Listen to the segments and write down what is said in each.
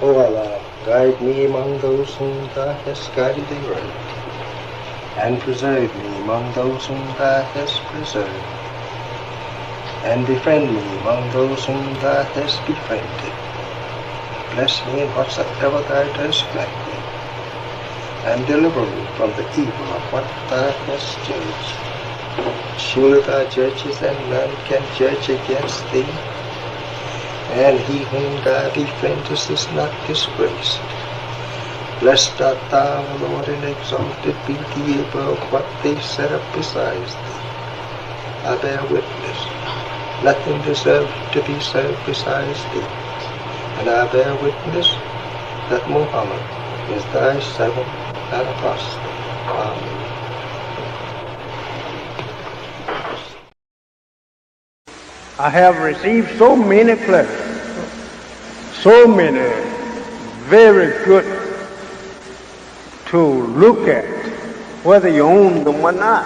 O Allah, guide me among those whom Thou hast guided aright, and preserve me among those whom Thou hast preserved, and befriend me among those whom Thou hast befriended. Bless me in whatsoever Thou dost grant me, and deliver me from the evil of what Thou hast judged. Surely Thou judgest, and none can judge against Thee, and he whom Thou befriendest is not disgraced. Blessed art Thou, O Lord, and exalted be Thee above what they set up besides Thee. I bear witness, nothing deserves to be served besides Thee, and I bear witness that Muhammad is Thy servant and apostle. Amen. I have received so many pleasures, so many very good to look at, whether you own them or not.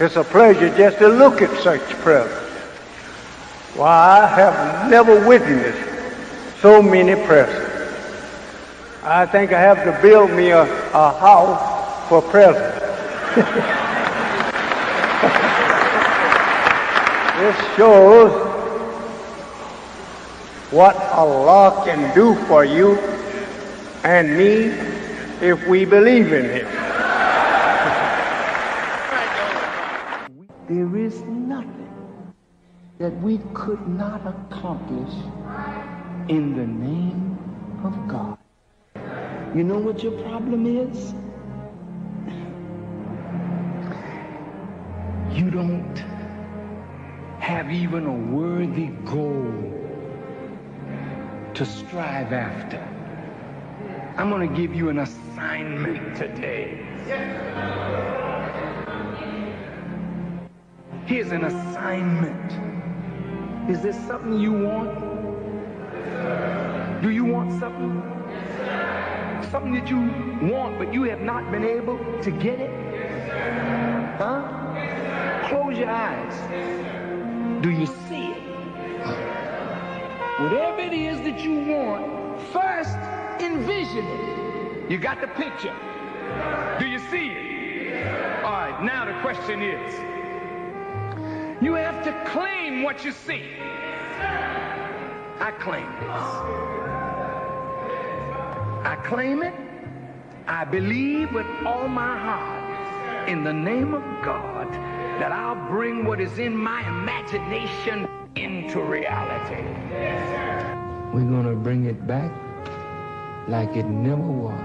It's a pleasure just to look at such presents. Why, I have never witnessed so many presents. I think I have to build me a house for presents. This shows what Allah can do for you and me if we believe in Him. There is nothing that we could not accomplish in the name of God. You know what your problem is? You don't have even a worthy goal to strive after. I'm going to give you an assignment today. Here's an assignment. Is there something you want? Do you want something? Something that you want, but you have not been able to get it? Huh? Close your eyes. Do you see it? Whatever it is that you want, first envision it. You got the picture. Do you see it? All right, now the question is, you have to claim what you see. I claim this. I claim it. I believe with all my heart in the name of God that I'll bring what is in my imagination into reality. We're going to bring it back like it never was.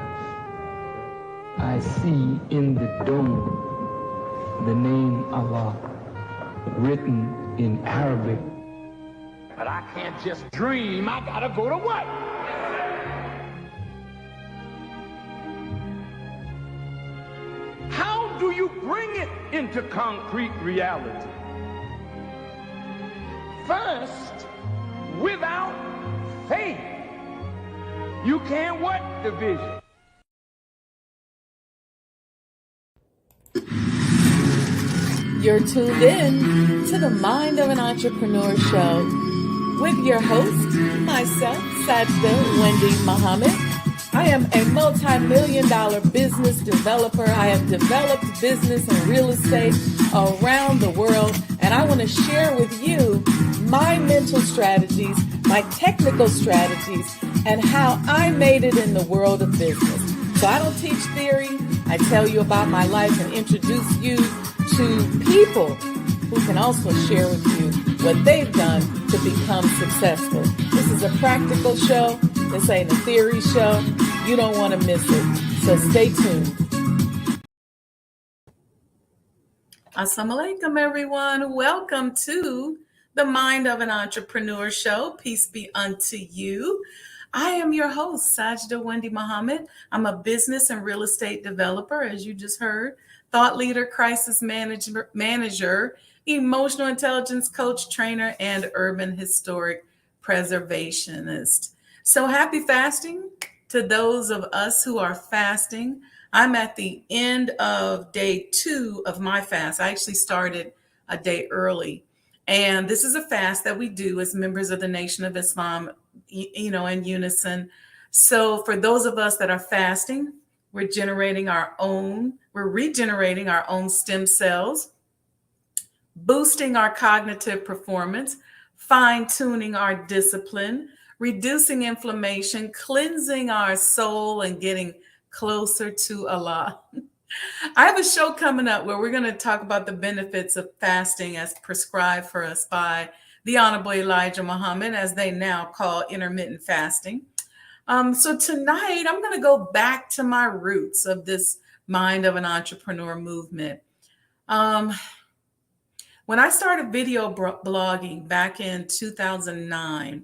I see in the dome the name Allah written in Arabic. But I can't just dream. I got to go to work. How do you bring it into concrete reality? First, without faith, you can't work the vision. You're tuned in to the Mind of an Entrepreneur show with your host, myself, Sajdah Wendy Muhammad. I am a multi-million-dollar business developer. I have developed business and real estate around the world, and I want to share with you my mental strategies, my technical strategies, and how I made it in the world of business. So I don't teach theory. I tell you about my life and introduce you to people who can also share with you what they've done to become successful. This is a practical show. This ain't a theory show. You don't want to miss it. So stay tuned. Assalamu alaikum, everyone. Welcome to the Mind of an Entrepreneur show. Peace be unto you. I am your host, Sajdah Wendy Muhammad. I'm a business and real estate developer, as you just heard, thought leader, crisis manager, emotional intelligence coach, trainer, and urban historic preservationist. So happy fasting to those of us who are fasting. I'm at the end of day 2 of my fast. I actually started a day early. And this is a fast that we do as members of the Nation of Islam, in unison. So for those of us that are fasting, we're regenerating our own stem cells, boosting our cognitive performance, fine-tuning our discipline, reducing inflammation, cleansing our soul, and getting closer to Allah. I have a show coming up where we're going to talk about the benefits of fasting as prescribed for us by the Honorable Elijah Muhammad, as they now call intermittent fasting. So tonight, I'm going to go back to my roots of this Mind of an Entrepreneur movement. When I started video blogging back in 2009,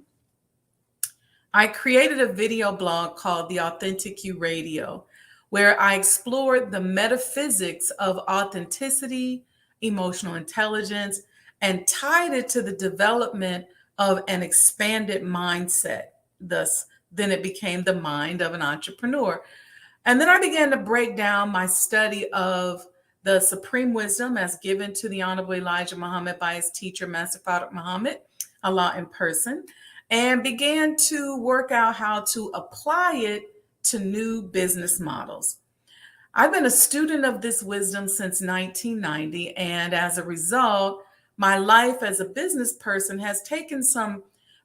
I created a video blog called The Authentic You Radio, where I explored the metaphysics of authenticity, emotional intelligence, and tied it to the development of an expanded mindset. Then it became the Mind of an Entrepreneur. And then I began to break down my study of the supreme wisdom as given to the Honorable Elijah Muhammad by his teacher, Master Farooq Muhammad, Allah in person, and began to work out how to apply it to new business models. I've been a student of this wisdom since 1990, and as a result, my life as a business person has taken some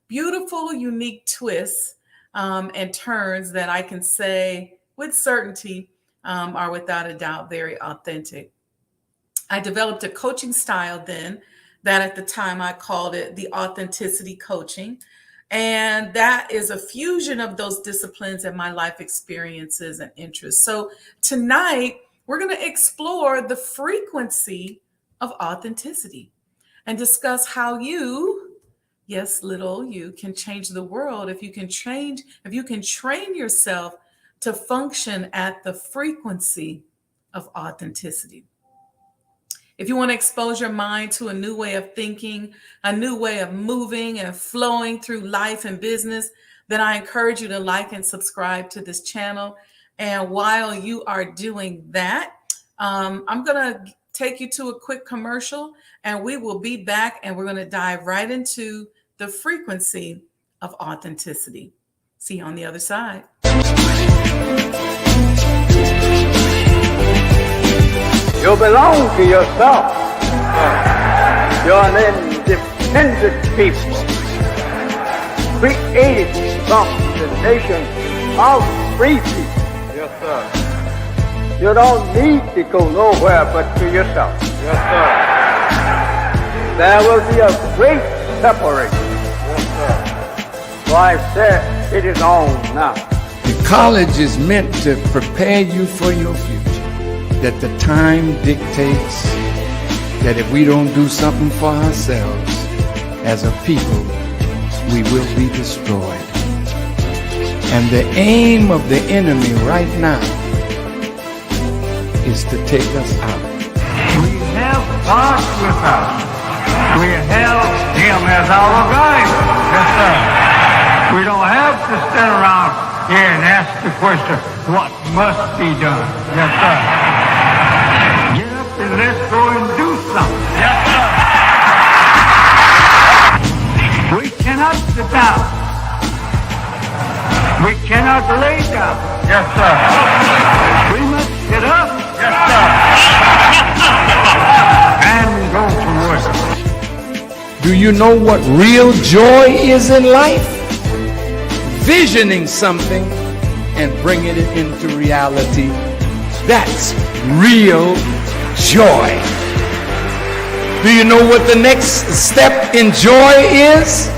beautiful, unique twists and turns that I can say with certainty are without a doubt very authentic. I developed a coaching style then that at the time I called it the authenticity coaching. And that is a fusion of those disciplines and my life experiences and interests. So tonight, we're going to explore the frequency of authenticity and discuss how you, yes, little you, can change the world if you can train yourself to function at the frequency of authenticity. If you want to expose your mind to a new way of thinking, a new way of moving and flowing through life and business, then I encourage you to like and subscribe to this channel. And while you are doing that, I'm going to take you to a quick commercial, and we will be back, and we're going to dive right into the frequency of authenticity. See you on the other side. You belong to yourself. You're an independent people, created from the nation of free people. Yes, sir. You don't need to go nowhere but to yourself. Yes, sir. There will be a great separation. Yes, sir. So I said, it is on now. The college is meant to prepare you for your future. That the time dictates that if we don't do something for ourselves as a people, we will be destroyed. And the aim of the enemy right now is to take us out. We have God with us. We have Him as our guide. Yes, sir. We don't have to stand around here and ask the question, what must be done? Yes, sir. Get up and let's go and do something. Yes, sir. We cannot sit down. We cannot lay down. Yes, sir. We must get up. Yes, sir. And go to work. Do you know what real joy is in life? Visioning something and bringing it into reality. That's real joy. Do you know what the next step in joy is?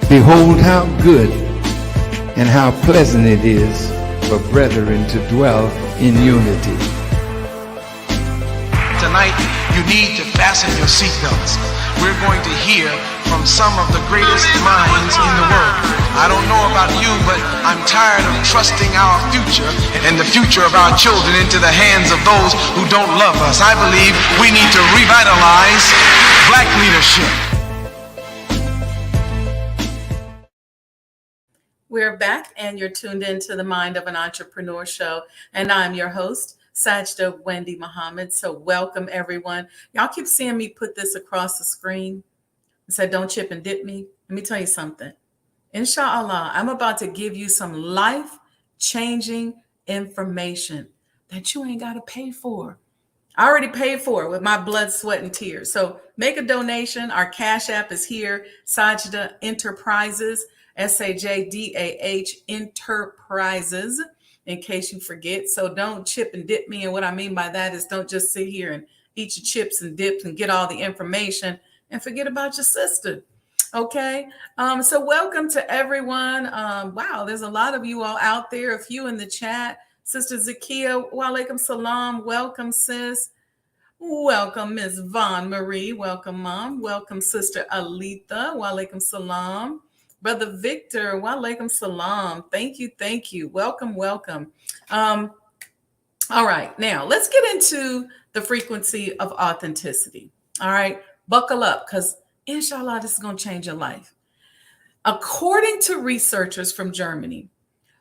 Behold how good and how pleasant it is for brethren to dwell in unity. Tonight, you need to fasten your seatbelts. We're going to hear from some of the greatest minds in the world. I don't know about you, but I'm tired of trusting our future and the future of our children into the hands of those who don't love us. I believe we need to revitalize black leadership. We're back, and you're tuned into the Mind of an Entrepreneur show, and I'm your host, Sajdah Wendy Muhammad. So welcome everyone. Y'all keep seeing me put this across the screen. It said, don't chip and dip me. Let me tell you something. Inshallah, I'm about to give you some life-changing information that you ain't got to pay for. I already paid for it with my blood, sweat, and tears. So make a donation. Our Cash App is here. Sajdah Enterprises, SAJDAH Enterprises, in case you forget. So don't chip and dip me. And what I mean by that is don't just sit here and eat your chips and dips and get all the information and forget about your sister. Okay. So welcome to everyone. Wow, there's a lot of you all out there. A few in the chat. Sister Zakia, walaikum salam. Welcome, sis. Welcome, Miss Vaughn Marie. Welcome, Mom. Welcome, Sister Alita. Walaikum salam. Brother Victor, walaikum salam. Thank you, thank you. Welcome, welcome. All right, now let's get into the frequency of authenticity. All right, buckle up because inshallah, this is going to change your life. According to researchers from Germany,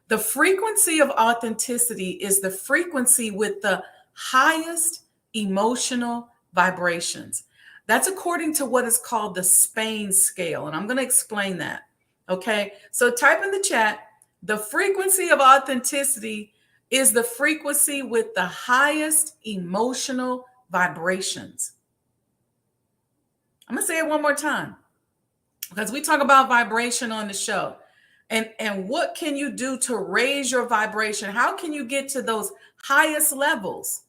the frequency of authenticity is the frequency with the highest emotional vibrations. That's according to what is called the Spain scale. And I'm going to explain that. Okay. So type in the chat, the frequency of authenticity is the frequency with the highest emotional vibrations. I'm going to say it one more time because we talk about vibration on the show. And what can you do to raise your vibration? How can you get to those highest levels?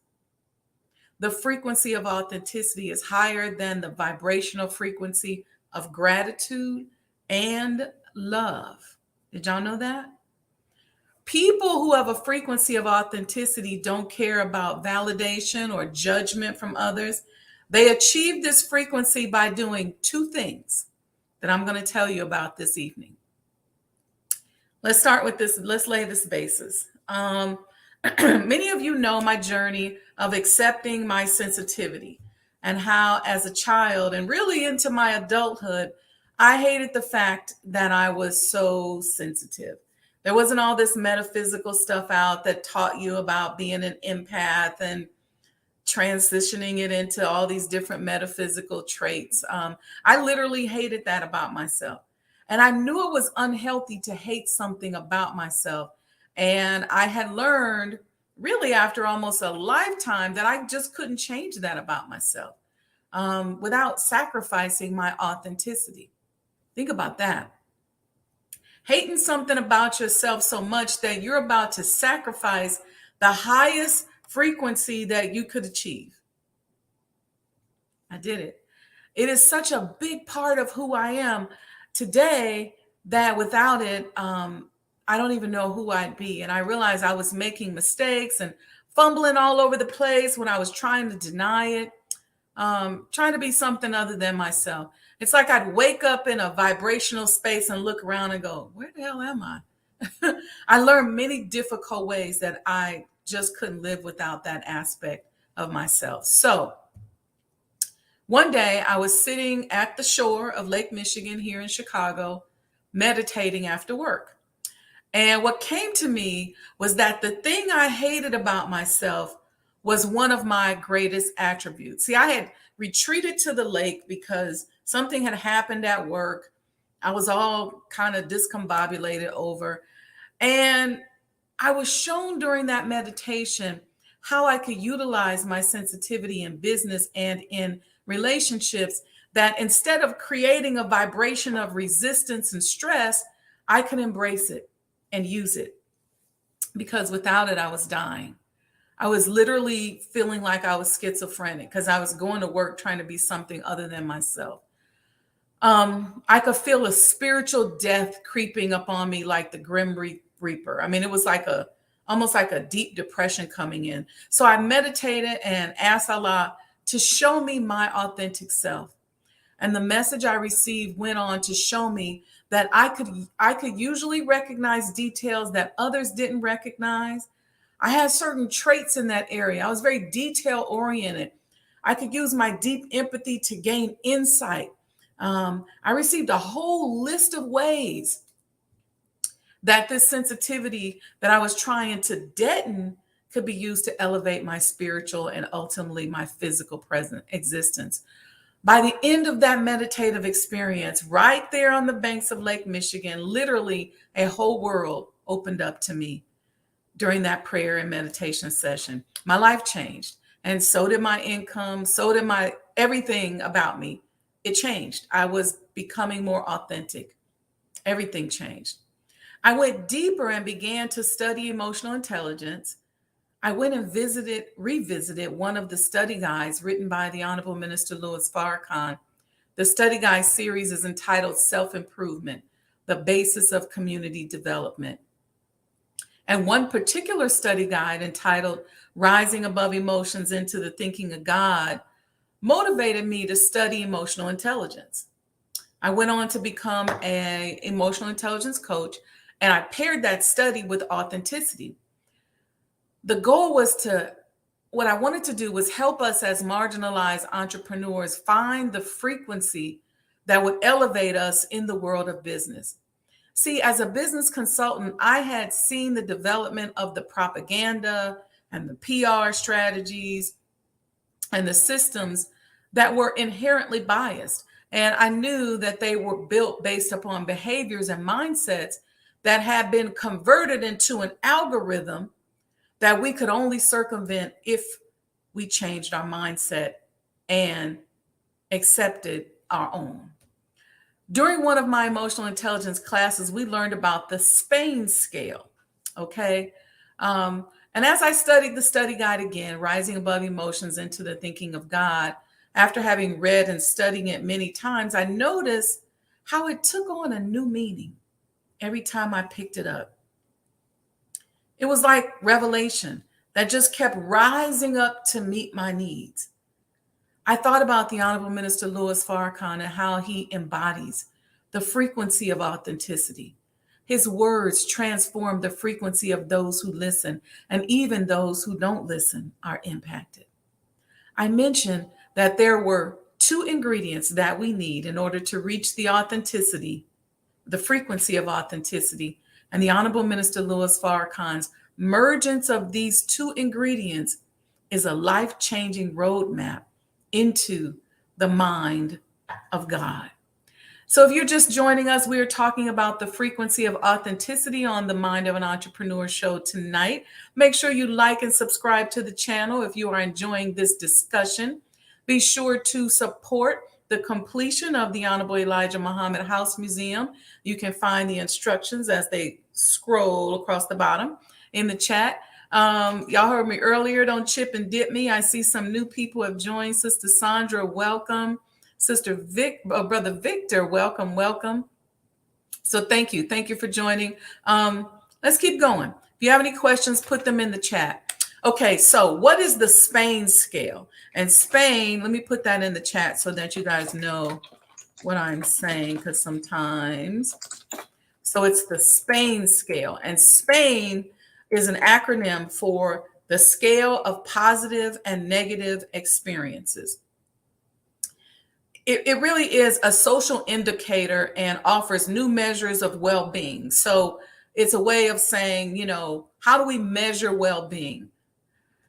The frequency of authenticity is higher than the vibrational frequency of gratitude and love. Did y'all know that? People who have a frequency of authenticity don't care about validation or judgment from others. They achieve this frequency by doing two things that I'm going to tell you about this evening. Let's start with this. Let's lay this basis. Many of you know my journey of accepting my sensitivity and how as a child and really into my adulthood, I hated the fact that I was so sensitive. There wasn't all this metaphysical stuff out that taught you about being an empath and transitioning it into all these different metaphysical traits. I literally hated that about myself. And I knew it was unhealthy to hate something about myself. And I had learned really after almost a lifetime that I just couldn't change that about myself without sacrificing my authenticity. Think about that. Hating something about yourself so much that you're about to sacrifice the highest frequency that you could achieve. I did it. It is such a big part of who I am today that without it, I don't even know who I'd be. And I realized I was making mistakes and fumbling all over the place when I was trying to deny it, trying to be something other than myself. It's like I'd wake up in a vibrational space and look around and go, where the hell am I? I learned many difficult ways that I just couldn't live without that aspect of myself. So one day I was sitting at the shore of Lake Michigan here in Chicago, meditating after work. And what came to me was that the thing I hated about myself was one of my greatest attributes. See, I had retreated to the lake because something had happened at work. I was all kind of discombobulated over. And I was shown during that meditation how I could utilize my sensitivity in business and in relationships, that instead of creating a vibration of resistance and stress, I could embrace it and use it. Because without it, I was dying. I was literally feeling like I was schizophrenic because I was going to work trying to be something other than myself. I could feel a spiritual death creeping up on me like the Grim Reaper. I mean, it was like almost like a deep depression coming in. So I meditated and asked Allah to show me my authentic self. And the message I received went on to show me that I could usually recognize details that others didn't recognize. I had certain traits in that area. I was very detail oriented. I could use my deep empathy to gain insight. I received a whole list of ways that this sensitivity that I was trying to deaden could be used to elevate my spiritual and ultimately my physical present existence. By the end of that meditative experience, right there on the banks of Lake Michigan, literally a whole world opened up to me during that prayer and meditation session. My life changed, and so did my income, so did my everything about me. It changed. I was becoming more authentic. Everything changed. I went deeper and began to study emotional intelligence. I went and revisited one of the study guides written by the Honorable Minister Louis Farrakhan. The study guide series is entitled Self-Improvement, the Basis of Community Development. And one particular study guide entitled Rising Above Emotions into the Thinking of God motivated me to study emotional intelligence. I went on to become an emotional intelligence coach, and I paired that study with authenticity. The goal was what I wanted to do was help us as marginalized entrepreneurs find the frequency that would elevate us in the world of business. See, as a business consultant, I had seen the development of the propaganda and the PR strategies and the systems that were inherently biased. And I knew that they were built based upon behaviors and mindsets that had been converted into an algorithm that we could only circumvent if we changed our mindset and accepted our own. During one of my emotional intelligence classes, we learned about the Spain scale, okay? And as I studied the study guide again, Rising Above Emotions into the Thinking of God, after having read and studying it many times, I noticed how it took on a new meaning every time I picked it up. It was like revelation that just kept rising up to meet my needs. I thought about the Honorable Minister Louis Farrakhan and how he embodies the frequency of authenticity. His words transform the frequency of those who listen, and even those who don't listen are impacted. I mentioned that there were two ingredients that we need in order to reach the authenticity, the frequency of authenticity, and the Honorable Minister Louis Farrakhan's mergence of these two ingredients is a life-changing roadmap into the mind of God. So if you're just joining us, we are talking about the frequency of authenticity on the Mind of an Entrepreneur show tonight. Make sure you like and subscribe to the channel if you are enjoying this discussion. Be sure to support the completion of the Honorable Elijah Muhammad House Museum. You can find the instructions as they scroll across the bottom in the chat. Y'all heard me earlier, don't chip and dip me. I see some new people have joined. Sister Sandra, welcome. Sister Brother Victor, welcome. So thank you for joining. Let's keep going. If you have any questions, put them in the chat. Okay, so what is the Spain scale? And Spain, let me put that in the chat so that you guys know what I'm saying, because sometimes. So it's the Spain scale. And Spain is an acronym for the scale of positive and negative experiences. It really is a social indicator and offers new measures of well-being. So it's a way of saying, how do we measure well-being?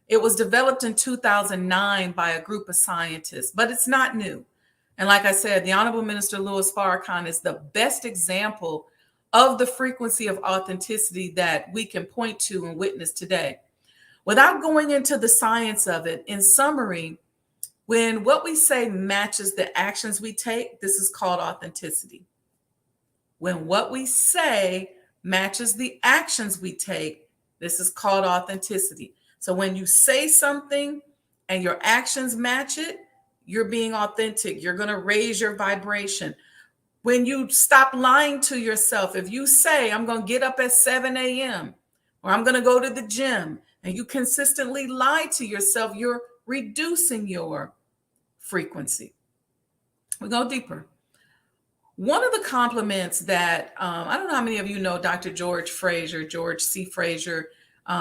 It was developed in 2009 by a group of scientists, but it's not new. And like I said, the Honorable Minister Louis Farrakhan is the best example of the frequency of authenticity that we can point to and witness today. Without going into the science of it, in summary, when what we say matches the actions we take, this is called authenticity. When what we say matches the actions we take, this is called authenticity. So when you say something and your actions match it, you're being authentic. You're going to raise your vibration. When you stop lying to yourself, if you say, I'm going to get up at 7 a.m. or I'm going to go to the gym, and you consistently lie to yourself, you're reducing your frequency. We go deeper. One of the compliments that, I don't know how many of you know Dr. George C. Fraser,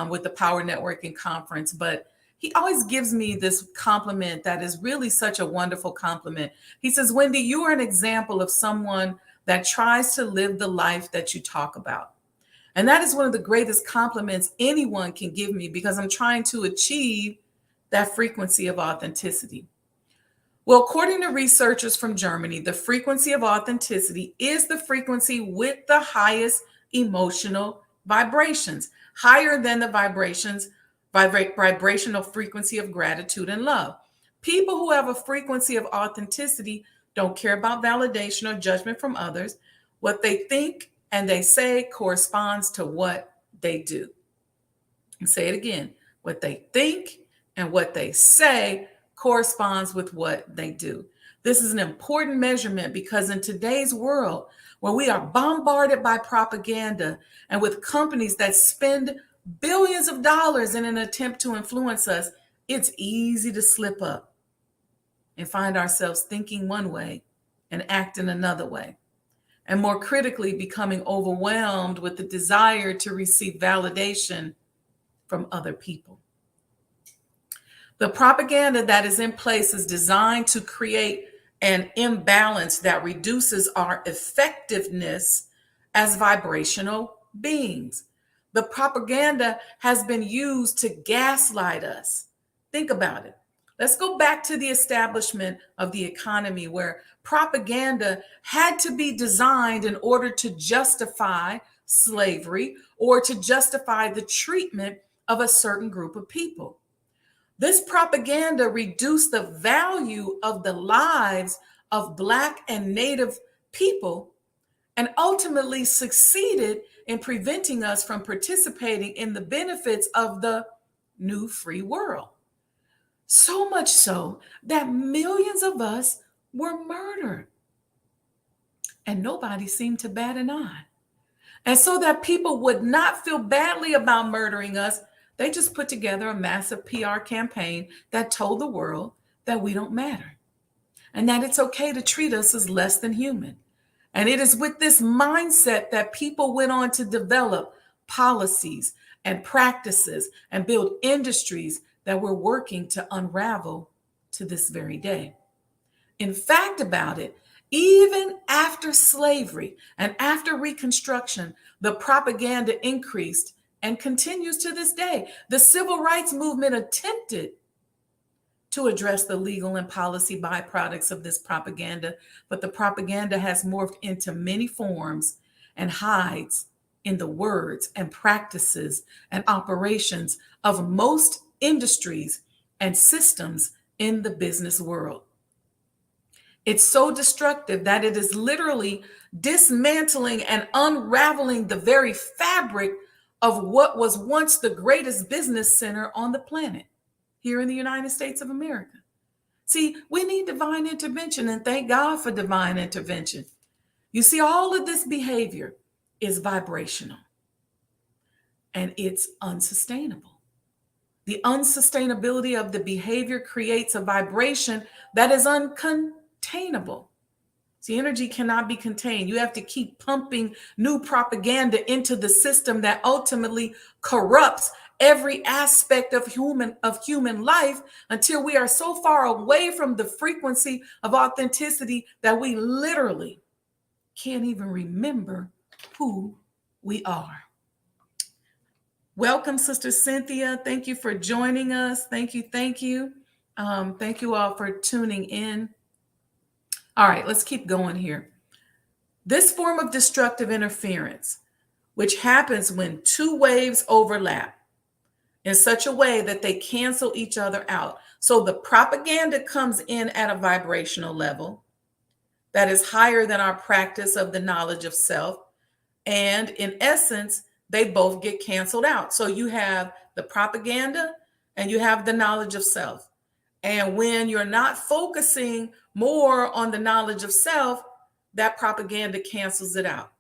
with the Power Networking Conference, but he always gives me this compliment that is really such a wonderful compliment. He says, Wendy, you are an example of someone that tries to live the life that you talk about. And that is one of the greatest compliments anyone can give me, because I'm trying to achieve that frequency of authenticity. Well, according to researchers from Germany, the frequency of authenticity is the frequency with the highest emotional vibrations, higher than the vibrational frequency of gratitude and love. People who have a frequency of authenticity don't care about validation or judgment from others. What they think and they say corresponds to what they do. And say it again. What they think and what they say corresponds with what they do. This is an important measurement because in today's world, where we are bombarded by propaganda and with companies that spend billions of dollars in an attempt to influence us, it's easy to slip up and find ourselves thinking one way and acting another way. And more critically, becoming overwhelmed with the desire to receive validation from other people. The propaganda that is in place is designed to create an imbalance that reduces our effectiveness as vibrational beings. The propaganda has been used to gaslight us. Think about it. Let's go back to the establishment of the economy, where propaganda had to be designed in order to justify slavery or to justify the treatment of a certain group of people. This propaganda reduced the value of the lives of Black and Native people and ultimately succeeded in preventing us from participating in the benefits of the new free world. So much so that millions of us were murdered. And nobody seemed to bat an eye. And so that people would not feel badly about murdering us, they just put together a massive PR campaign that told the world that we don't matter and that it's okay to treat us as less than human. And it is with this mindset that people went on to develop policies and practices and build industries that we're working to unravel to this very day. In fact, about it, even after slavery and after Reconstruction, the propaganda increased and continues to this day. The civil rights movement attempted to address the legal and policy byproducts of this propaganda, but the propaganda has morphed into many forms and hides in the words and practices and operations of most industries and systems in the business world. It's so destructive that it is literally dismantling and unraveling the very fabric of what was once the greatest business center on the planet, here in the United States of America. See, we need divine intervention, and thank God for divine intervention. You see, all of this behavior is vibrational, and it's unsustainable. The unsustainability of the behavior creates a vibration that is uncontainable. See, energy cannot be contained. You have to keep pumping new propaganda into the system that ultimately corrupts every aspect of human life until we are so far away from the frequency of authenticity that we literally can't even remember who we are. Welcome, Sister Cynthia. Thank you for joining us. Thank you. Thank you all for tuning in. All right, let's keep going here. This form of destructive interference, which happens when two waves overlap in such a way that they cancel each other out. So the propaganda comes in at a vibrational level that is higher than our practice of the knowledge of self. And in essence, they both get canceled out. So you have the propaganda and you have the knowledge of self. And when you're not focusing more on the knowledge of self, that propaganda cancels it out.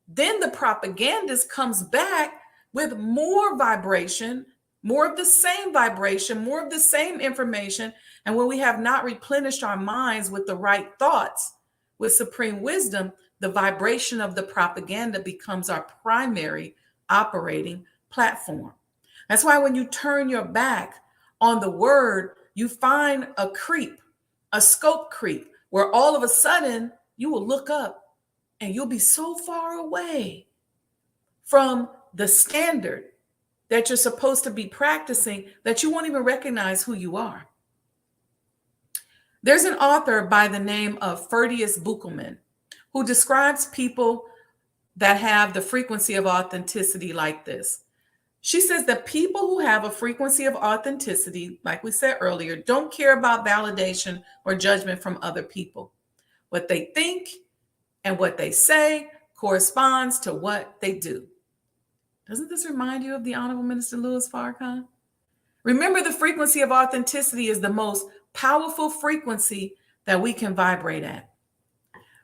Then the propagandist comes back with more vibration, more of the same vibration, more of the same information. And when we have not replenished our minds with the right thoughts, with supreme wisdom, the vibration of the propaganda becomes our primary operating platform. That's why when you turn your back on the word, you find a creep, a scope creep, where all of a sudden you will look up and you'll be so far away from the standard that you're supposed to be practicing that you won't even recognize who you are. There's an author by the name of Ferdius Buchelman who describes people that have the frequency of authenticity like this. She says that people who have a frequency of authenticity, like we said earlier, don't care about validation or judgment from other people. What they think and what they say corresponds to what they do. Doesn't this remind you of the Honorable Minister Louis Farrakhan? Remember, the frequency of authenticity is the most powerful frequency that we can vibrate at.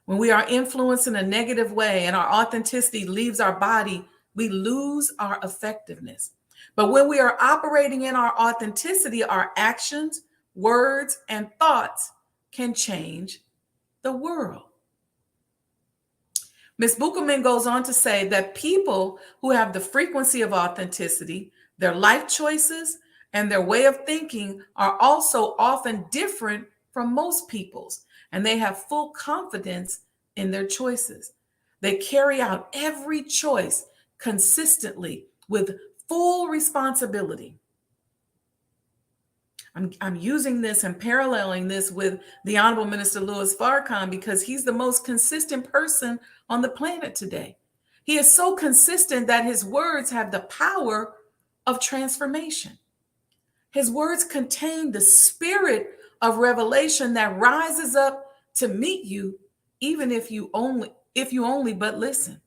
When we are influenced in a negative way and our authenticity leaves our body, we lose our effectiveness. But when we are operating in our authenticity, our actions, words, and thoughts can change the world. Ms. Buchelman goes on to say that people who have the frequency of authenticity, their life choices, and their way of thinking are also often different from most people's, and they have full confidence in their choices. They carry out every choice consistently with full responsibility. I'm using this and paralleling this with the Honorable Minister Louis Farrakhan because he's the most consistent person on the planet today. He is so consistent that his words have the power of transformation. His words contain the spirit of revelation that rises up to meet you, even if you only but listen.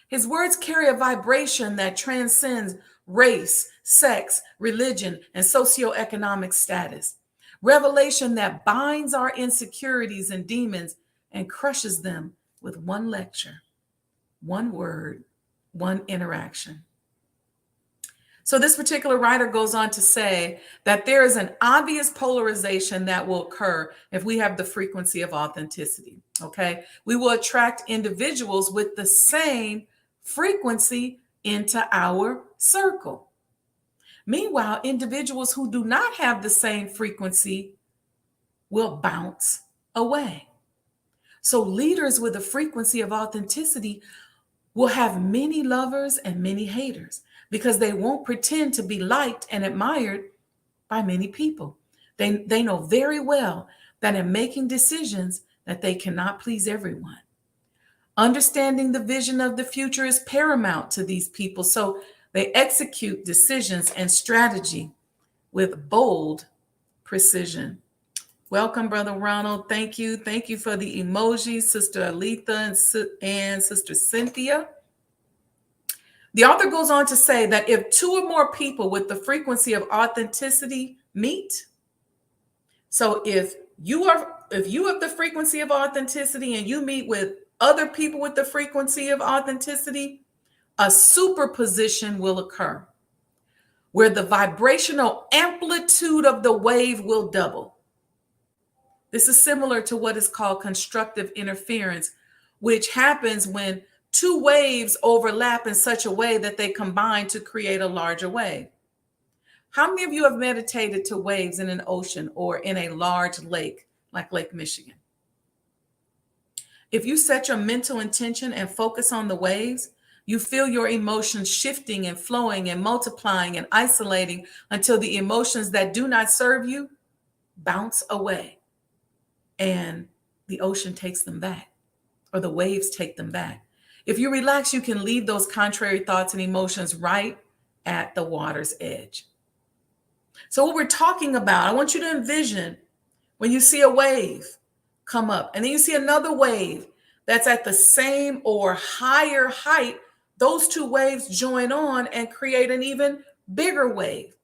His words carry a vibration that transcends race, sex, religion, and socioeconomic status. Revelation that binds our insecurities and demons and crushes them with one lecture, one word, one interaction. So this particular writer goes on to say that there is an obvious polarization that will occur if we have the frequency of authenticity, okay? We will attract individuals with the same frequency into our circle. Meanwhile, individuals who do not have the same frequency will bounce away. So leaders with a frequency of authenticity will have many lovers and many haters because they won't pretend to be liked and admired by many people. They know very well that in making decisions that they cannot please everyone. Understanding the vision of the future is paramount to these people, so they execute decisions and strategy with bold precision. Welcome, Brother Ronald. Thank you. Thank you for the emojis, Sister Aletha and Sister Cynthia. The author goes on to say that if two or more people with the frequency of authenticity meet, so if you have the frequency of authenticity and you meet with other people with the frequency of authenticity, a superposition will occur where the vibrational amplitude of the wave will double. This is similar to what is called constructive interference, which happens when two waves overlap in such a way that they combine to create a larger wave. How many of you have meditated to waves in an ocean or in a large lake like Lake Michigan? If you set your mental intention and focus on the waves, you feel your emotions shifting and flowing and multiplying and isolating until the emotions that do not serve you bounce away and the ocean takes them back or the waves take them back. If you relax, you can leave those contrary thoughts and emotions right at the water's edge. So what we're talking about, I want you to envision when you see a wave come up and then you see another wave that's at the same or higher height, those two waves join on and create an even bigger wave.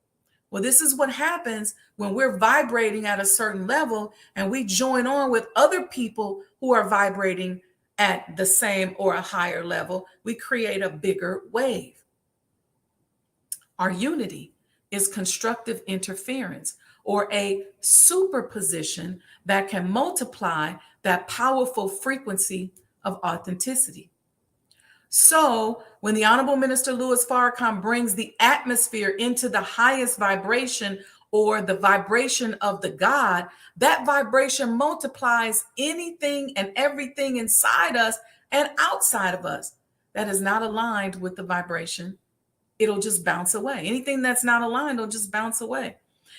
Well, this is what happens when we're vibrating at a certain level and we join on with other people who are vibrating at the same or a higher level. We create a bigger wave. Our unity is constructive interference or a superposition that can multiply that powerful frequency of authenticity. So when the Honorable Minister Louis Farrakhan brings the atmosphere into the highest vibration or the vibration of the God, that vibration multiplies anything and everything inside us and outside of us. that is not aligned with the vibration, it'll just bounce away. Anything that's not aligned will just bounce away.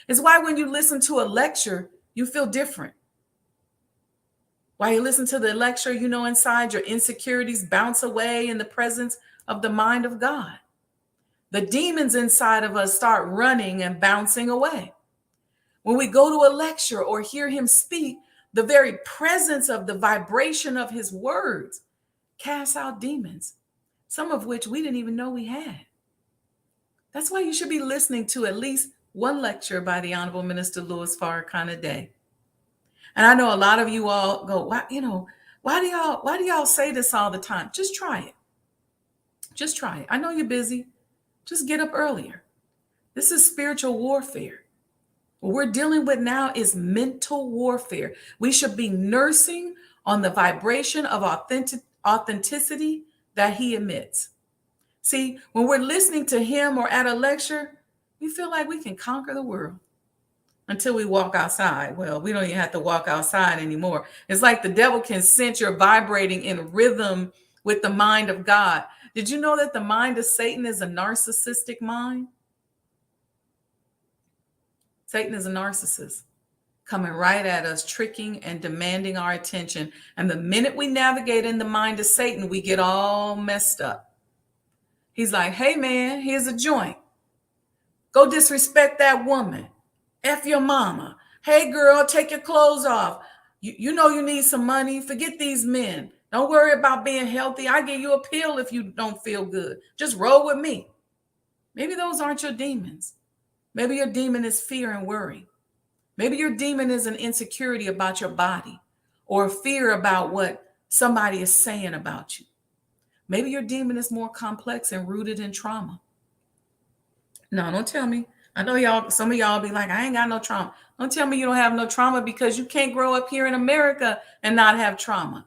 It's why when you listen to a lecture, you feel different. While you listen to the lecture, you know inside your insecurities bounce away in the presence of the mind of God. The demons inside of us start running and bouncing away. When we go to a lecture or hear him speak, the very presence of the vibration of his words casts out demons, some of which we didn't even know we had. That's why you should be listening to at least one lecture by the Honorable Minister Louis Farrakhan a day. And I know a lot of you all go, why do y'all say this all the time? Just try it. Just try it. I know you're busy. Just get up earlier. This is spiritual warfare. What we're dealing with now is mental warfare. We should be nursing on the vibration of authenticity that he emits. See, when we're listening to him or at a lecture, we feel like we can conquer the world until we walk outside. Well, we don't even have to walk outside anymore. It's like the devil can sense you're vibrating in rhythm with the mind of God. Did you know that the mind of Satan is a narcissistic mind? Satan is a narcissist coming right at us, tricking and demanding our attention. And the minute we navigate in the mind of Satan, we get all messed up. He's like, hey, man, here's a joint. Go disrespect that woman. F your mama. Hey, girl, take your clothes off. You know you need some money. Forget these men. Don't worry about being healthy. I give you a pill if you don't feel good. Just roll with me. Maybe those aren't your demons. Maybe your demon is fear and worry. Maybe your demon is an insecurity about your body or a fear about what somebody is saying about you. Maybe your demon is more complex and rooted in trauma. No, don't tell me. I know some of y'all be like, I ain't got no trauma. Don't tell me you don't have no trauma, because you can't grow up here in America and not have trauma.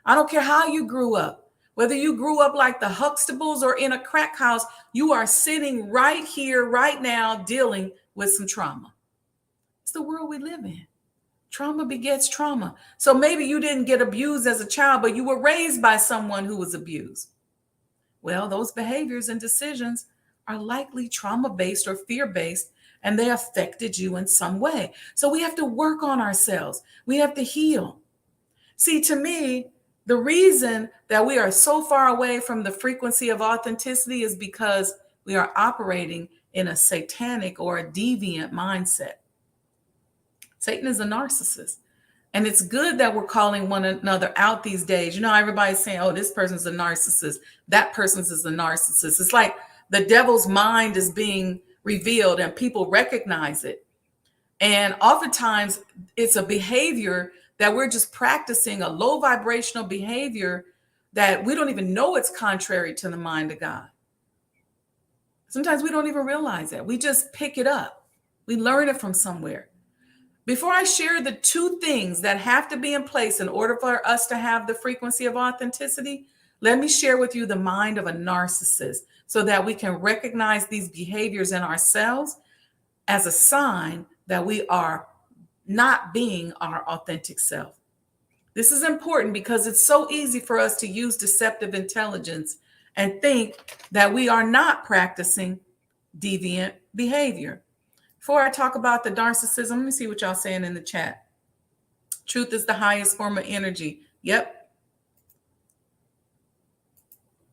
I don't care how you grew up, whether you grew up like the Huxtables or in a crack house, you are sitting right here, right now, dealing with some trauma. It's the world we live in. Trauma begets trauma. So maybe you didn't get abused as a child, but you were raised by someone who was abused. Well, those behaviors and decisions are likely trauma-based or fear-based, and they affected you in some way. So we have to work on ourselves. We have to heal. See, to me, the reason that we are so far away from the frequency of authenticity is because we are operating in a satanic or a deviant mindset. Satan is a narcissist. And it's good that we're calling one another out these days. You know, everybody's saying, oh, this person's a narcissist. That person's is a narcissist. It's like the devil's mind is being revealed and people recognize it. And oftentimes it's a behavior that we're just practicing, a low vibrational behavior that we don't even know it's contrary to the mind of God. Sometimes we don't even realize that. We just pick it up. We learn it from somewhere. Before I share the two things that have to be in place in order for us to have the frequency of authenticity, let me share with you the mind of a narcissist so that we can recognize these behaviors in ourselves as a sign that we are not being our authentic self. This is important because it's so easy for us to use deceptive intelligence and think that we are not practicing deviant behavior. Before I talk about the narcissism, let me see what y'all saying in the chat. Truth is the highest form of energy. Yep.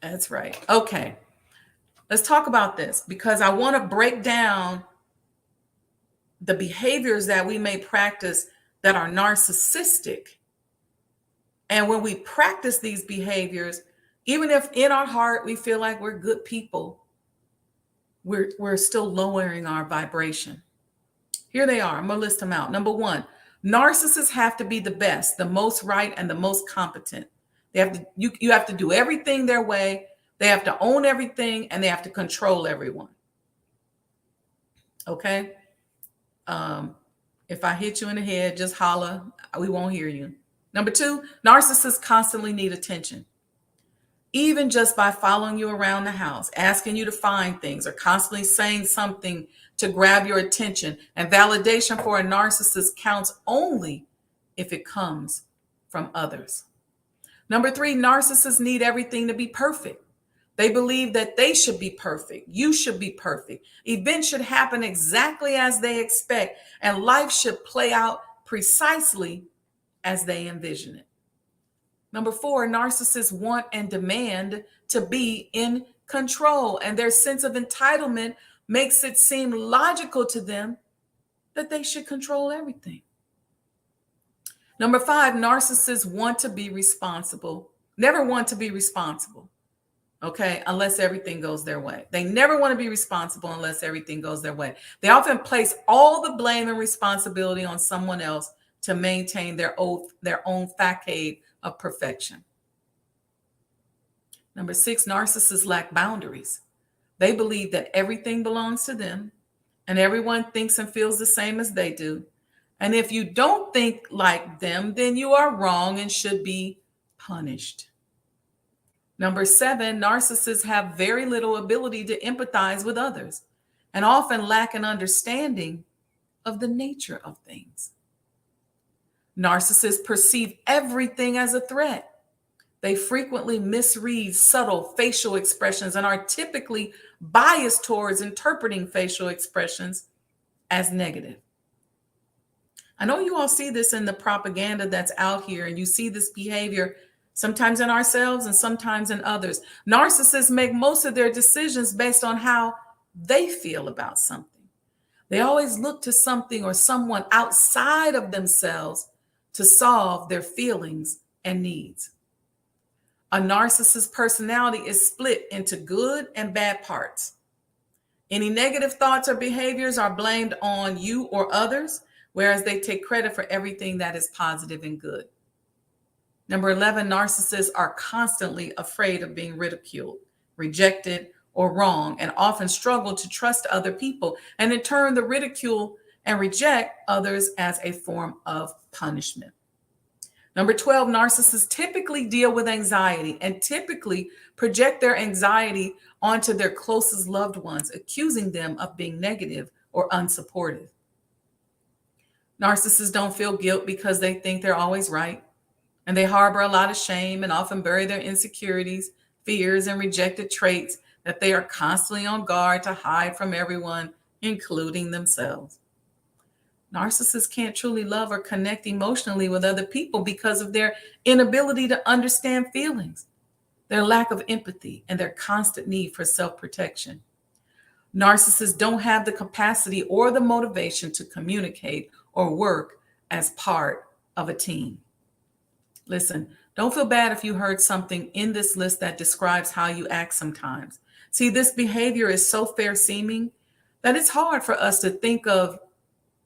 That's right. Okay. Let's talk about this because I want to break down the behaviors that we may practice that are narcissistic. And when we practice these behaviors, even if in our heart we feel like we're good people, we're still lowering our vibration. Here they are. I'm going to list them out. Number one, narcissists have to be the best, the most right, and the most competent. They have to, you have to do everything their way. They have to own everything, and they have to control everyone. Okay? If I hit you in the head, just holler. We won't hear you. Number two, narcissists constantly need attention. Even just by following you around the house, asking you to find things, or constantly saying something to grab your attention. And validation for a narcissist counts only if it comes from others. Number three, narcissists need everything to be perfect. They believe that they should be perfect. You should be perfect. Events should happen exactly as they expect, and life should play out precisely as they envision it. Number 4, narcissists want and demand to be in control, and their sense of entitlement makes it seem logical to them that they should control everything. Number 5, narcissists want to be responsible, never want to be responsible. Okay, unless everything goes their way. They never want to be responsible unless everything goes their way. They often place all the blame and responsibility on someone else to maintain their own facade of perfection. Number 6, narcissists lack boundaries. They believe that everything belongs to them and everyone thinks and feels the same as they do. And if you don't think like them, then you are wrong and should be punished. Number 7, narcissists have very little ability to empathize with others and often lack an understanding of the nature of things. Narcissists perceive everything as a threat. They frequently misread subtle facial expressions and are typically biased towards interpreting facial expressions as negative. I know you all see this in the propaganda that's out here, and you see this behavior sometimes in ourselves and sometimes in others. Narcissists make most of their decisions based on how they feel about something. They always look to something or someone outside of themselves to solve their feelings and needs. A narcissist's personality is split into good and bad parts. Any negative thoughts or behaviors are blamed on you or others, whereas they take credit for everything that is positive and good. Number 11, narcissists are constantly afraid of being ridiculed, rejected, or wrong, and often struggle to trust other people, and in turn, the ridicule and reject others as a form of punishment. Number 12, narcissists typically deal with anxiety and typically project their anxiety onto their closest loved ones, accusing them of being negative or unsupportive. Narcissists don't feel guilt because they think they're always right, and they harbor a lot of shame and often bury their insecurities, fears, and rejected traits that they are constantly on guard to hide from everyone, including themselves. Narcissists can't truly love or connect emotionally with other people because of their inability to understand feelings, their lack of empathy, and their constant need for self-protection. Narcissists don't have the capacity or the motivation to communicate or work as part of a team. Listen, don't feel bad if you heard something in this list that describes how you act sometimes. See, this behavior is so fair-seeming that it's hard for us to think of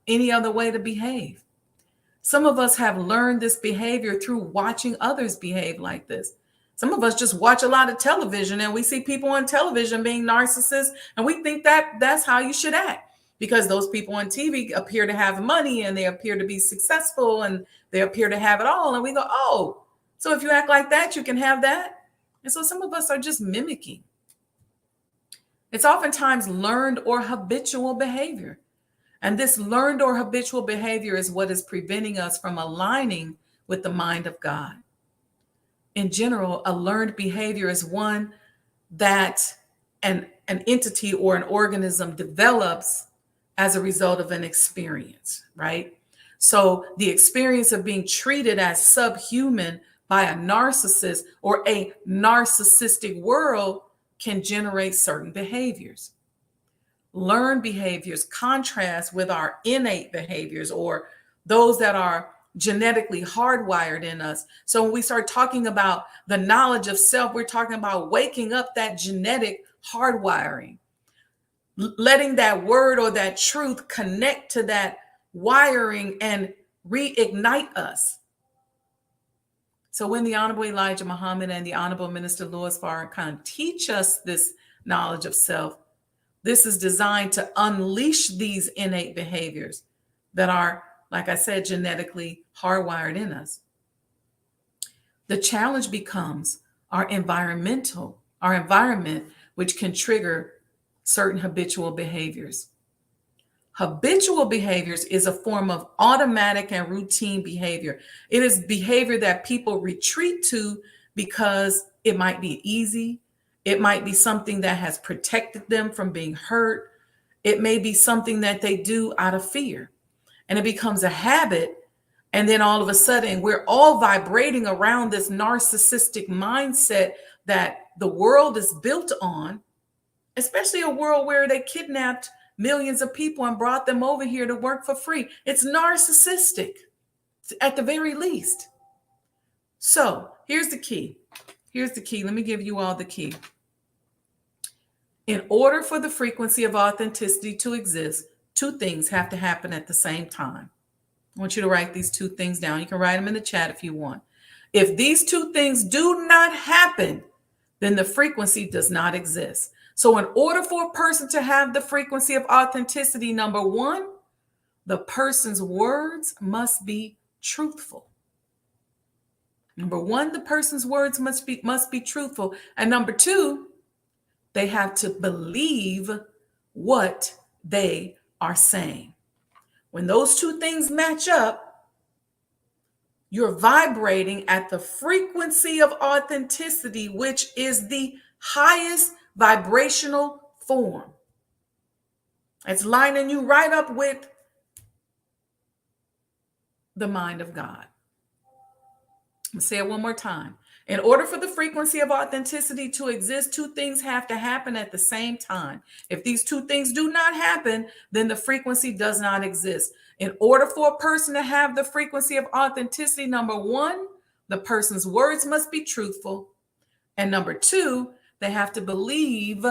any other way to behave. Some of us have learned this behavior through watching others behave like this. Some of us just watch a lot of television and we see people on television being narcissists, and we think that that's how you should act because those people on TV appear to have money and they appear to be successful and they appear to have it all. And we go, oh, so if you act like that, you can have that. And so some of us are just mimicking. It's oftentimes learned or habitual behavior. And this learned or habitual behavior is what is preventing us from aligning with the mind of God. In general, a learned behavior is one that an entity or an organism develops as a result of an experience, right? So the experience of being treated as subhuman by a narcissist or a narcissistic world can generate certain behaviors. Learned behaviors contrast with our innate behaviors or those that are genetically hardwired in us. So when we start talking about the knowledge of self, we're talking about waking up that genetic hardwiring, letting that word or that truth connect to that wiring and reignite us. So when the Honorable Elijah Muhammad and the Honorable Minister Louis Farrakhan teach us this knowledge of self, this is designed to unleash these innate behaviors that are, like I said, genetically hardwired in us. The challenge becomes our environment, which can trigger certain habitual behaviors. Habitual behaviors is a form of automatic and routine behavior. It is behavior that people retreat to because it might be easy It might be something that has protected them from being hurt. It may be something that they do out of fear, and it becomes a habit. And then all of a sudden, we're all vibrating around this narcissistic mindset that the world is built on, especially a world where they kidnapped millions of people and brought them over here to work for free. It's narcissistic at the very least. So here's the key. Here's the key. Let me give you all the key. In order for the frequency of authenticity to exist, two things have to happen at the same time. I want you to write these two things down. You can write them in the chat if you want. If these two things do not happen, then the frequency does not exist. So in order for a person to have the frequency of authenticity, number one, the person's words must be truthful. Number one, the person's words must be truthful. And number two, they have to believe what they are saying. When those two things match up, you're vibrating at the frequency of authenticity, which is the highest vibrational form. It's lining you right up with the mind of God. I'm going to say it one more time. In order for the frequency of authenticity to exist, two things have to happen at the same time. If these two things do not happen, then the frequency does not exist. In order for a person to have the frequency of authenticity, number one, the person's words must be truthful. And number two, they have to believe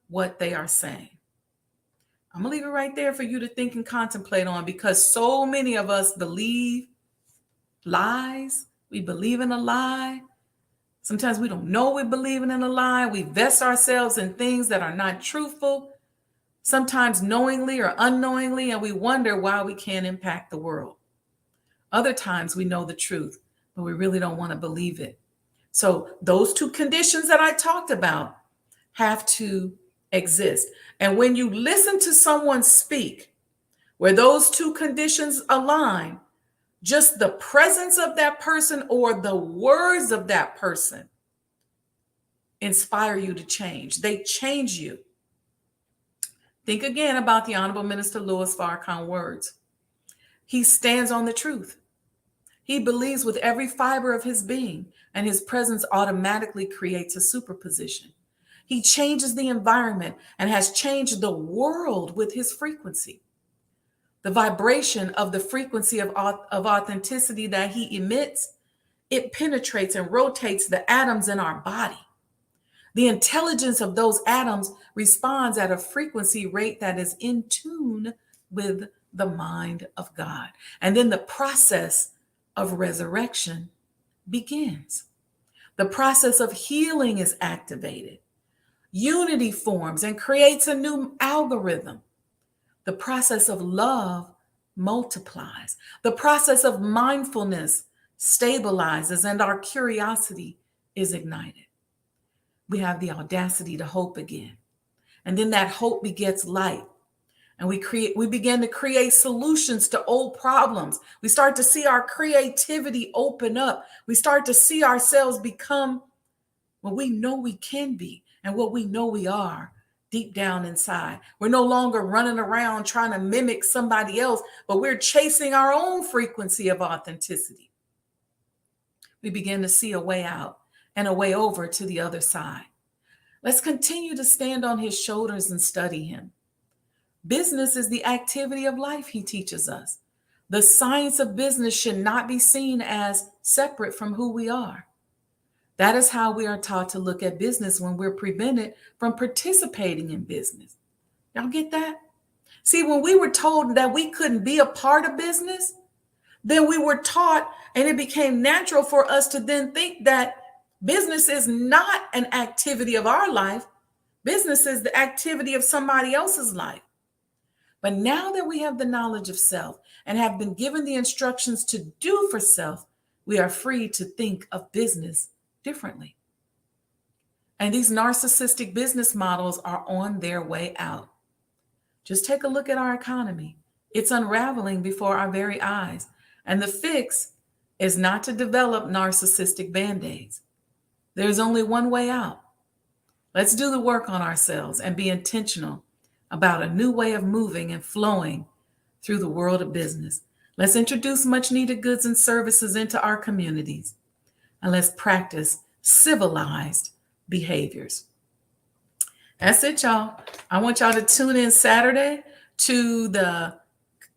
what they are saying. I'm going to leave it right there for you to think and contemplate on, because so many of us believe lies. We believe in a lie. Sometimes we don't know we're believing in a lie. We vest ourselves in things that are not truthful, sometimes knowingly or unknowingly, and we wonder why we can't impact the world. Other times we know the truth, but we really don't want to believe it. So those two conditions that I talked about have to exist. And when you listen to someone speak where those two conditions align, just the presence of that person or the words of that person inspire you to change. They change you. Think again about the Honorable Minister Louis Farrakhan's words. He stands on the truth. He believes with every fiber of his being, and his presence automatically creates a superposition. He changes the environment and has changed the world with his frequency. The vibration of the frequency of authenticity that he emits, it penetrates and rotates the atoms in our body. The intelligence of those atoms responds at a frequency rate that is in tune with the mind of God. And then the process of resurrection begins. The process of healing is activated. Unity forms and creates a new algorithm. The process of love multiplies. The process of mindfulness stabilizes, and our curiosity is ignited. We have the audacity to hope again. And then that hope begets light. And we begin to create solutions to old problems. We start to see our creativity open up. We start to see ourselves become what we know we can be and what we know we are deep down inside. We're no longer running around trying to mimic somebody else, but we're chasing our own frequency of authenticity. We begin to see a way out and a way over to the other side. Let's continue to stand on his shoulders and study him. Business is the activity of life, he teaches us. The science of business should not be seen as separate from who we are. That is how we are taught to look at business when we're prevented from participating in business. Y'all get that? See, when we were told that we couldn't be a part of business, then we were taught, and it became natural for us to then think that business is not an activity of our life. Business is the activity of somebody else's life. But now that we have the knowledge of self and have been given the instructions to do for self, we are free to think of business differently. And these narcissistic business models are on their way out. Just take a look at our economy. It's unraveling before our very eyes. And the fix is not to develop narcissistic band-aids. There's only one way out. Let's do the work on ourselves and be intentional about a new way of moving and flowing through the world of business. Let's introduce much needed goods and services into our communities. And let's practice civilized behaviors. That's it, y'all. I want y'all to tune in Saturday to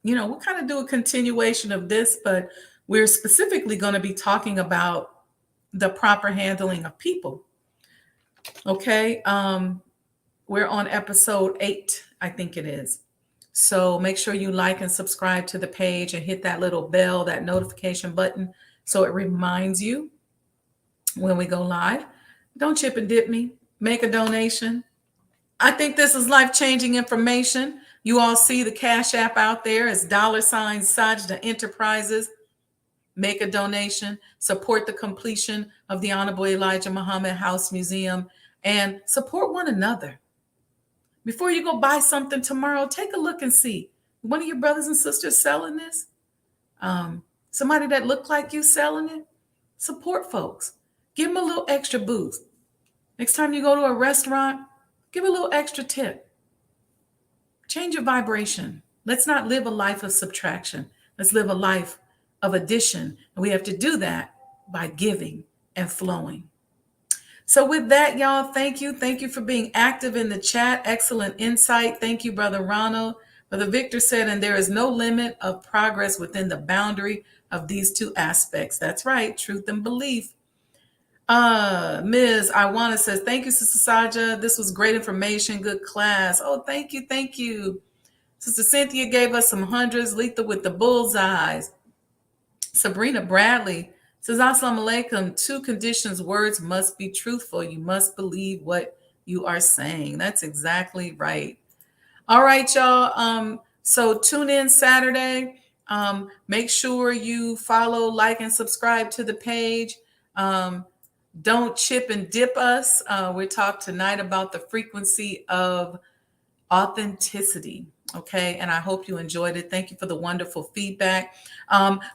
we'll kind of do a continuation of this, but we're specifically going to be talking about the proper handling of people. Okay. We're on episode 8, I think it is. So make sure you like and subscribe to the page and hit that little bell, that notification button, so it reminds you when we go live. Don't chip and dip me. Make a donation. I think this is life-changing information. You all see the Cash App out there as $, Sajdah Enterprises. Make a donation. Support the completion of the Honorable Elijah Muhammad House Museum and support one another. Before you go buy something tomorrow, take a look and see. One of your brothers and sisters selling this? Somebody that look like you selling it? Support folks. Give them a little extra boost. Next time you go to a restaurant, give a little extra tip. Change your vibration. Let's not live a life of subtraction. Let's live a life of addition. And we have to do that by giving and flowing. So with that, y'all, thank you. Thank you for being active in the chat. Excellent insight. Thank you, Brother Ronald. Brother Victor said, and there is no limit of progress within the boundary of these two aspects. That's right. Truth and belief. Ms. Iwana says, thank you, Sister Sajdah. This was great information. Good class. Oh, thank you. Thank you. Sister Cynthia gave us some hundreds. Letha with the bullseyes. Sabrina Bradley says, Assalamu alaikum. 2 conditions. Words must be truthful. You must believe what you are saying. That's exactly right. All right, y'all. So tune in Saturday. Make sure you follow, like, and subscribe to the page. Don't chip and dip us. We talked tonight about the frequency of authenticity. Okay. And I hope you enjoyed it. Thank you for the wonderful feedback.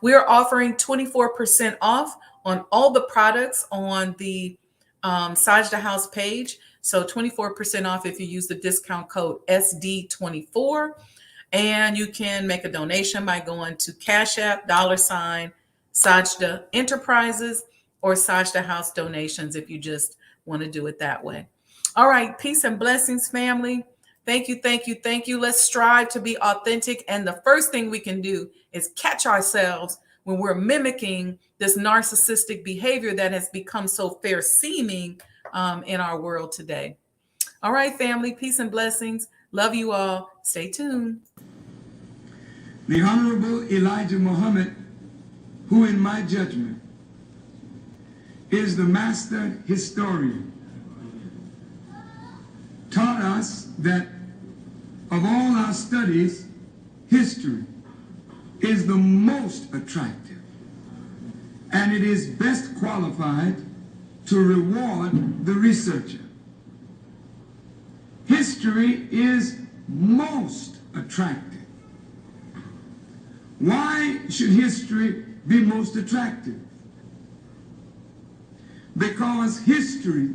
We are offering 24% off on all the products on the Sajdah House page. So 24% off if you use the discount code SD24. And you can make a donation by going to Cash App, $ Sajdah Enterprises, or Sajdah House donations if you just want to do it that way. All right. Peace and blessings, family. Thank you, thank you, thank you. Let's strive to be authentic. And the first thing we can do is catch ourselves when we're mimicking this narcissistic behavior that has become so fair-seeming in our world today. All right, family. Peace and blessings. Love you all. Stay tuned. The Honorable Elijah Muhammad, who in my judgment is the master historian, taught us that of all our studies, history is the most attractive, and it is best qualified to reward the researcher. History is most attractive. Why should history be most attractive? Because history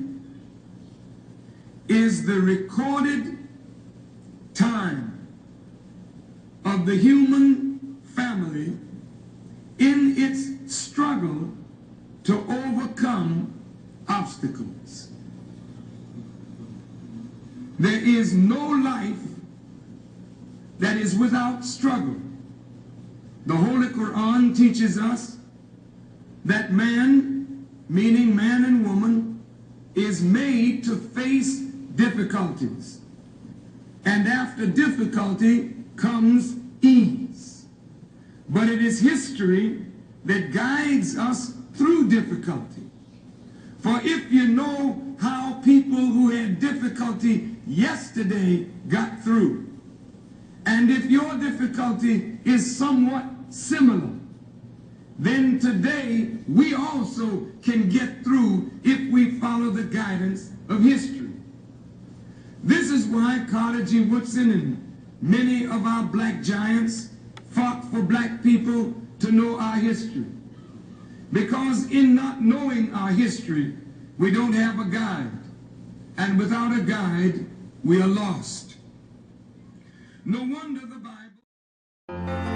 is the recorded time of the human family in its struggle to overcome obstacles. There is no life that is without struggle. The Holy Quran teaches us that man, meaning man and woman, is made to face difficulties. And after difficulty comes ease. But it is history that guides us through difficulty. For if you know how people who had difficulty yesterday got through, and if your difficulty is somewhat similar, then today we also can get through if we follow the guidance of history. This is why Carter G. Woodson and many of our black giants fought for black people to know our history. Because in not knowing our history, we don't have a guide. and without a guide, we are lost. No wonder the Bible...